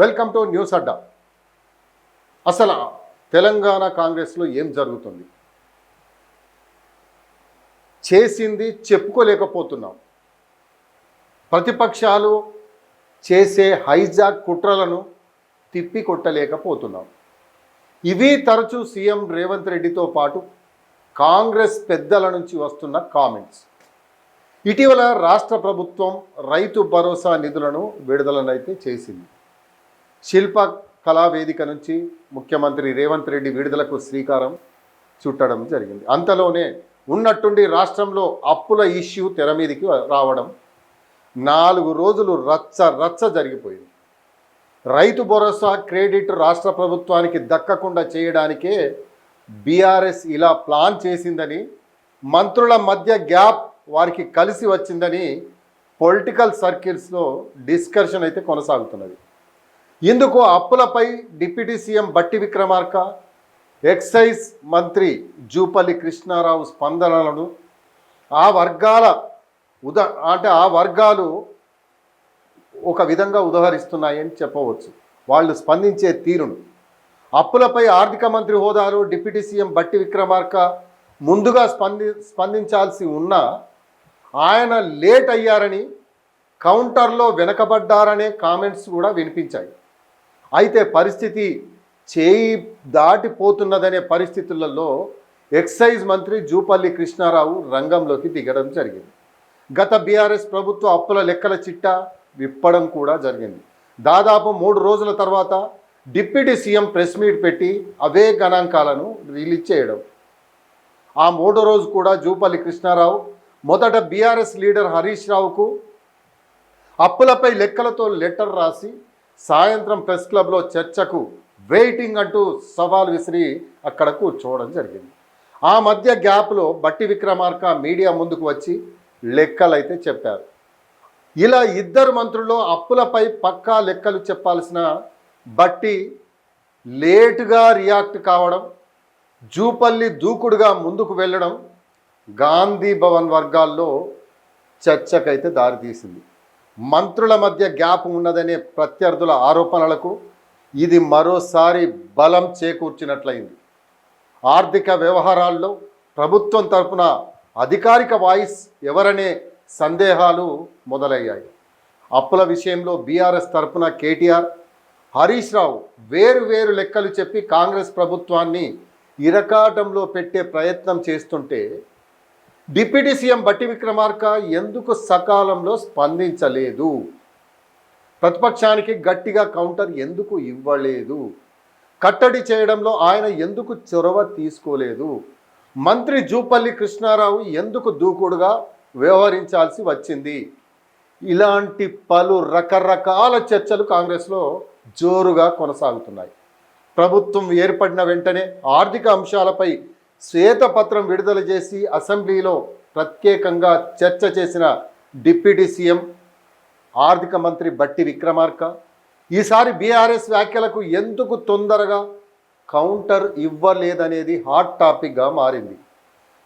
Welcome to news అడ్డా. అసలు తెలంగాణ కాంగ్రెస్లో ఏం జరుగుతుంది? చేసింది చెప్పుకోలేకపోతున్నాం. ప్రతిపక్షాలు చేసే హైజాక్ కుట్రలను తిప్పికొట్టలేకపోతున్నాం. ఇవి తరచూ సీఎం రేవంత్ రెడ్డితో పాటు కాంగ్రెస్ పెద్దల నుంచి వస్తున్న కామెంట్స్. ఇటీవల రాష్ట్ర ప్రభుత్వం రైతు భరోసా నిధులను విడుదలనైతే చేసింది. శిల్ప కళావేదిక నుంచి ముఖ్యమంత్రి రేవంత్ రెడ్డి విడుదలకు శ్రీకారం చుట్టడం జరిగింది. అంతలోనే ఉన్నట్టుండి రాష్ట్రంలో అప్పుల ఇష్యూ తెర మీదికి రావడం 4 రోజులు రచ్చ జరిగిపోయింది. రైతు భరోసా క్రెడిట్ రాష్ట్ర ప్రభుత్వానికి దక్కకుండా చేయడానికే బీఆర్ఎస్ ఇలా ప్లాన్ చేసిందని, మంత్రుల మధ్య గ్యాప్ వారికి కలిసి వచ్చిందని పొలిటికల్ సర్కిల్స్లో డిస్కషన్ అయితే కొనసాగుతున్నది. ఇందుకు అప్పులపై డిప్యూటీ సీఎం బట్టి విక్రమార్క, ఎక్సైజ్ మంత్రి జూపల్లి కృష్ణారావు స్పందనలను ఆ వర్గాలు ఒక విధంగా ఉదహరిస్తున్నాయని చెప్పవచ్చు. వాళ్ళు స్పందించే తీరును. అప్పులపై ఆర్థిక మంత్రి హోదాలో డిప్యూటీ సీఎం బట్టి విక్రమార్క ముందుగా స్పందించాల్సి ఉన్నా ఆయన లేట్ అయ్యారని, కౌంటర్లో వెనకబడ్డారనే కామెంట్స్ కూడా వినిపించాయి. అయితే పరిస్థితి చేయి దాటిపోతున్నదనే పరిస్థితులలో ఎక్సైజ్ మంత్రి జూపల్లి కృష్ణారావు రంగంలోకి దిగడం జరిగింది. గత బీఆర్ఎస్ ప్రభుత్వ అప్పుల లెక్కల చిట్టా విప్పడం కూడా జరిగింది. దాదాపు 3 రోజుల తర్వాత డిప్యూటీ సీఎం ప్రెస్ మీట్ పెట్టి అవే గణాంకాలను రిలీజ్ చేయడం. ఆ 3వ రోజు కూడా జూపల్లి కృష్ణారావు మొదట బీఆర్ఎస్ లీడర్ హరీష్ రావుకు అప్పులపై లెక్కలతో లెటర్ రాసి సాయంత్రం ప్రెస్ క్లబ్లో చర్చకు వెయిటింగ్ అంటూ సవాల్ విసిరి అక్కడ కూర్చోవడం జరిగింది. ఆ మధ్య గ్యాప్లో బట్టి విక్రమార్క మీడియా ముందుకు వచ్చి లెక్కలైతే చెప్పారు. ఇలా ఇద్దరు మంత్రుల్లో అప్పులపై పక్కా లెక్కలు చెప్పాల్సిన బట్టి లేటుగా రియాక్ట్ కావడం, జూపల్లి దూకుడుగా ముందుకు వెళ్ళడం గాంధీ భవన్ వర్గాల్లో చర్చకైతే దారితీసింది. మంత్రుల మధ్య గ్యాప్ ఉన్నదనే ప్రత్యర్థుల ఆరోపణలకు ఇది మరోసారి బలం చేకూర్చినట్లయింది. ఆర్థిక వ్యవహారాల్లో ప్రభుత్వం తరపున అధికారిక వాయిస్ ఎవరనే సందేహాలు మొదలయ్యాయి. అప్పుల విషయంలో బీఆర్ఎస్ తరపున కేటీఆర్, హరీష్ రావు వేరు లెక్కలు చెప్పి కాంగ్రెస్ ప్రభుత్వాన్ని ఇరకాటంలో పెట్టే ప్రయత్నం చేస్తుంటే డిప్యూటీ సీఎం బట్టి విక్రమార్క ఎందుకు సకాలంలో స్పందించలేదు? ప్రతిపక్షానికి గట్టిగా కౌంటర్ ఎందుకు ఇవ్వలేదు? కట్టడి చేయడంలో ఆయన ఎందుకు చొరవ తీసుకోలేదు? మంత్రి జూపల్లి కృష్ణారావు ఎందుకు దూకుడుగా వ్యవహరించాల్సి వచ్చింది? ఇలాంటి పలు రకరకాల చర్చలు కాంగ్రెస్లో జోరుగా కొనసాగుతున్నాయి. ప్రభుత్వం ఏర్పడిన వెంటనే ఆర్థిక అంశాలపై శ్వేతపత్రం విడుదల చేసి అసెంబ్లీలో ప్రత్యేకంగా చర్చ చేసిన డిప్యూటీ సీఎం, ఆర్థిక మంత్రి బట్టి విక్రమార్క ఈసారి బీఆర్ఎస్ వ్యాఖ్యలకు ఎందుకు తొందరగా కౌంటర్ ఇవ్వలేదనేది హాట్ టాపిక్గా మారింది.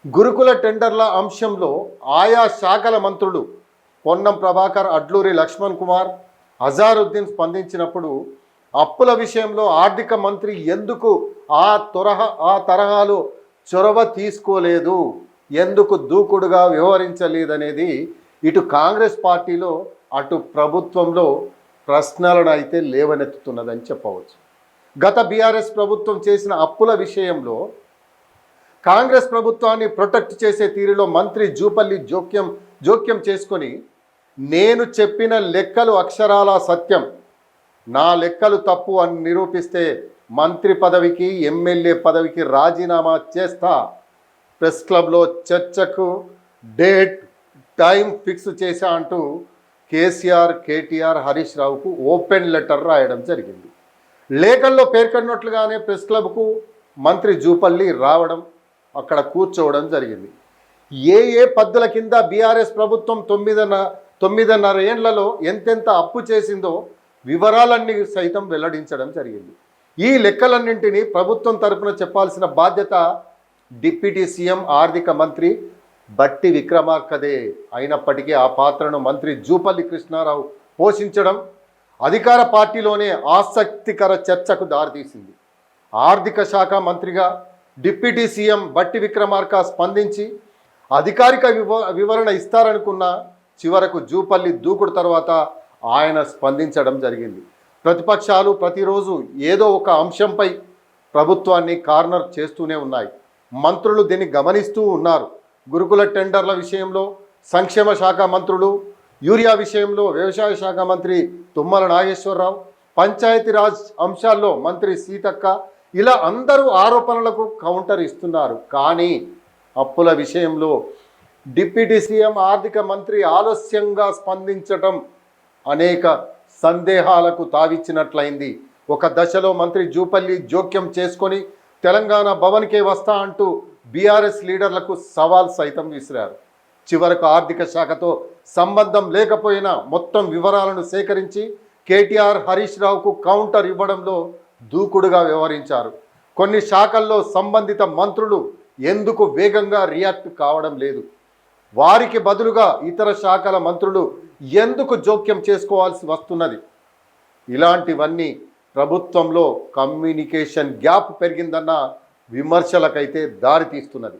గురుకుల టెండర్ల అంశంలో ఆయా శాఖల మంత్రులు పొన్నం ప్రభాకర్, అడ్లూరి లక్ష్మణ్ కుమార్, అజారుద్దీన్ స్పందించినప్పుడు అప్పుల విషయంలో ఆర్థిక మంత్రి ఎందుకు ఆ తరహాలో చొరవ తీసుకోలేదు, ఎందుకు దూకుడుగా వ్యవహరించలేదనేది ఇటు కాంగ్రెస్ పార్టీలో అటు ప్రభుత్వంలో ప్రశ్నలను అయితే లేవనెత్తుతున్నదని చెప్పవచ్చు. గత బీఆర్ఎస్ ప్రభుత్వం చేసిన అప్పుల విషయంలో కాంగ్రెస్ ప్రభుత్వాన్ని ప్రొటెక్ట్ చేసే తీరులో మంత్రి జూపల్లి జోక్యం చేసుకొని, నేను చెప్పిన లెక్కలు అక్షరాల సత్యం, నా లెక్కలు తప్పు అని నిరూపిస్తే మంత్రి పదవికి, ఎమ్మెల్యే పదవికి రాజీనామా చేస్తా, ప్రెస్ క్లబ్లో చర్చకు డేట్ టైం ఫిక్స్ చేశా అంటూ కేసీఆర్, కేటీఆర్, హరీష్ రావుకు ఓపెన్ లెటర్ రాయడం జరిగింది. లేఖల్లో పేర్కొన్నట్లుగానే ప్రెస్ క్లబ్కు మంత్రి జూపల్లి రావడం, అక్కడ కూర్చోవడం జరిగింది. ఏ పద్ధతుల కింద బీఆర్ఎస్ ప్రభుత్వం 9.5 ఏళ్లలో ఎంతెంత అప్పు చేసిందో వివరాలన్నీ సైతం వెల్లడించడం జరిగింది. ఈ లెక్కలన్నింటినీ ప్రభుత్వం తరపున చెప్పాల్సిన బాధ్యత డిప్యూటీ సీఎం, ఆర్థిక మంత్రి బట్టి విక్రమార్కదే. అయినప్పటికీ ఆ పాత్రను మంత్రి జూపల్లి కృష్ణారావు పోషించడం, అధికార పార్టీలోనే ఆసక్తికర చర్చకు దారితీసింది. ఆర్థిక శాఖ మంత్రిగా డిప్యూటీ సీఎం బట్టి విక్రమార్క స్పందించి అధికారిక వివరణ ఇస్తారనుకున్న చివరకు జూపల్లి దూకుడు తర్వాత ఆయన స్పందించడం జరిగింది. ప్రతిపక్షాలు ప్రతిరోజు ఏదో ఒక అంశంపై ప్రభుత్వాన్ని కార్నర్ చేస్తూనే ఉన్నాయి. మంత్రులు దీన్ని గమనిస్తూ ఉన్నారు. గురుకుల టెండర్ల విషయంలో సంక్షేమ శాఖ మంత్రులు, యూరియా విషయంలో వ్యవసాయ శాఖ మంత్రి తుమ్మల నాగేశ్వరరావు, పంచాయతీరాజ్ అంశాల్లో మంత్రి సీతక్క, ఇలా అందరూ ఆరోపణలకు కౌంటర్ ఇస్తున్నారు. కానీ అప్పుల విషయంలో డిప్యూటీ సీఎం ఆర్థిక మంత్రి ఆలస్యంగా స్పందించటం అనేక సందేహాలకు తావిచ్చినట్లయింది. ఒక దశలో మంత్రి జూపల్లి జోక్యం చేసుకొని తెలంగాణ భవన్కే వస్తా అంటూ బీఆర్ఎస్ లీడర్లకు సవాల్ సైతం విసిరారు. చివరకు ఆర్థిక శాఖతో సంబంధం లేకపోయినా మొత్తం వివరాలను సేకరించి కేటీఆర్ హరీష్ రావుకు కౌంటర్ ఇవ్వడంలో దూకుడుగా వ్యవహరించారు. కొన్ని శాఖల్లో సంబంధిత మంత్రులు ఎందుకు వేగంగా రియాక్ట్ కావడం లేదు, వారికి బదులుగా ఇతర శాఖల మంత్రులు ఎందుకు జోక్యం చేసుకోవాల్సి వస్తున్నది, ఇలాంటివన్నీ ప్రభుత్వంలో కమ్యూనికేషన్ గ్యాప్ పెరిగిందన్న విమర్శలకైతే దారితీస్తున్నది.